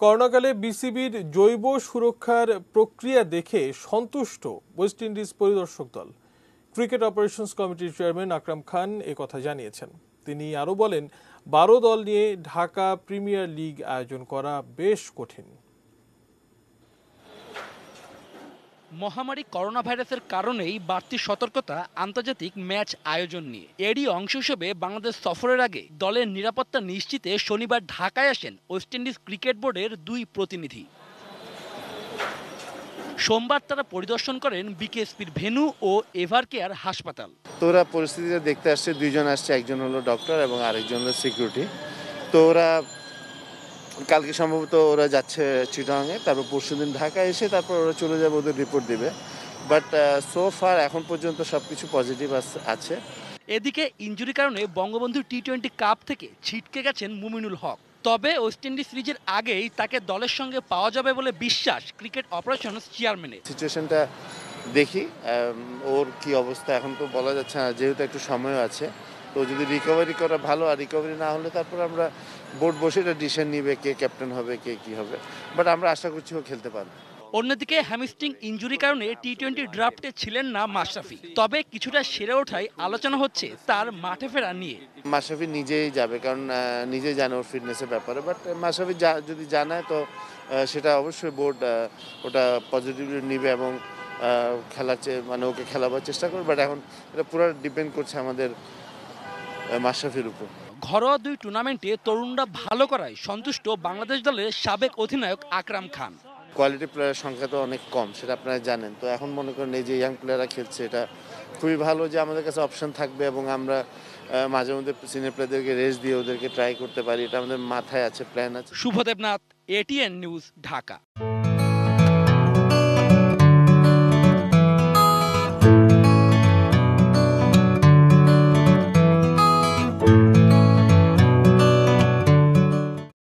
করোনাকালে বিসিবির জৈব সুরক্ষার প্রক্রিয়া দেখে সন্তুষ্ট ওয়েস্ট ইন্ডিজ পরিদর্শক দল। ক্রিকেট অপারেশনস কমিটির চেয়ারম্যান আকরাম খান একথা জানিয়েছেন। তিনি আরও বলেন, 12 দল নিয়ে ঢাকা প্রিমিয়ার লিগ আয়োজন করা বেশ কঠিন। মহামারী করোনা ভাইরাসের কারণেই বাড়তি সতর্কতা আন্তর্জাতিক ম্যাচ আয়োজন নিয়ে। এরই অংশ হিসেবে বাংলাদেশ সফরের আগে দলের নিরাপত্তা নিশ্চিতে শনিবার ঢাকায় আসেন ওয়েস্ট ইন্ডিজ ক্রিকেট বোর্ডের 2 প্রতিনিধি। সোমবার তারা পরিদর্শন করেন বিকেএসপির ভেন্যু ও এভারকেয়ার হাসপাতাল। তো ওরা পরিস্থিতিটা দেখতে আসছে, 2 জন আসছে, একজন হলো ডক্টর এবং আরেকজন হলো সিকিউরিটি। তো ওরা কালকে সম্ভবত ওরা যাচ্ছে চিটাগাংয়ে, তারপর পরশুদিন ঢাকায় এসে তারপর ওরা চলে যাবে, ওদের রিপোর্ট দিবে। বাট সো ফার এখন পর্যন্ত সবকিছু পজিটিভ আছে। এদিকে ইনজুরির কারণে বঙ্গবন্ধু টি-20 কাপ থেকে ছিটকে গেছেন মুমিনুল হক। তবে ওয়েস্ট ইন্ডিজ সিরিজের আগেই তাকে দলের সঙ্গে পাওয়া যাবে বলে বিশ্বাস ক্রিকেট অপারেশনস চেয়ারম্যানের। সিচুয়েশনটা দেখি ওর কি অবস্থা এখন তো বলা যাচ্ছে না, যেহেতু একটু সময়ও আছে। তো যদি রিকভারি করা ভালো, আর রিকভারি না হলে তারপর আমরা বোর্ড বসে এটা ডিসিশন নিবে কে ক্যাপ্টেন হবে, কে কি হবে। বাট আমরা আশা করছি ও খেলতে পারবে। অন্যদিকে হ্যামস্ট্রিং ইনজুরির কারণে টি-20 ড্রাফটে ছিলেন না মাশরাফি। তবে কিছুটা সেরে ওঠায় আলোচনা হচ্ছে তার মাঠে ফেরা নিয়ে। মাশরাফি নিজেই যাবে, কারণ নিজেই জানে ওর ফিটনেসের ব্যাপারে। বাট মাশরাফি যদি জানায় তো সেটা অবশ্যই বোর্ড ওটা পজিটিভলি নিবে এবং মানে ওকে খেলাবার চেষ্টা করবে। বাট এখন এটা পুরো ডিপেন্ড করছে আমাদের মাশরাফির উপর। ঘরোয়া 2 টুর্নামেন্টে তরুণরা ভালো করায় সন্তুষ্ট বাংলাদেশ দলের সাবেক অধিনায়ক আকরাম খান। কোয়ালিটি প্লেয়ারের সংখ্যা তো অনেক কম, সেটা আপনারা জানেন। তো এখন মনে করেন এই যে ইয়াং প্লেয়াররা খেলছে, এটা খুবই ভালো যে আমাদের কাছে অপশন থাকবে এবং আমরা মাঝে মধ্যে সিনিয়র প্লেয়ারদেরকে রেস্ট দিয়ে ওদেরকে ট্রাই করতে পারি। এটা আমাদের মাথায় আছে, প্ল্যান আছে। Shubhodeb Nath, ATN news, Dhaka.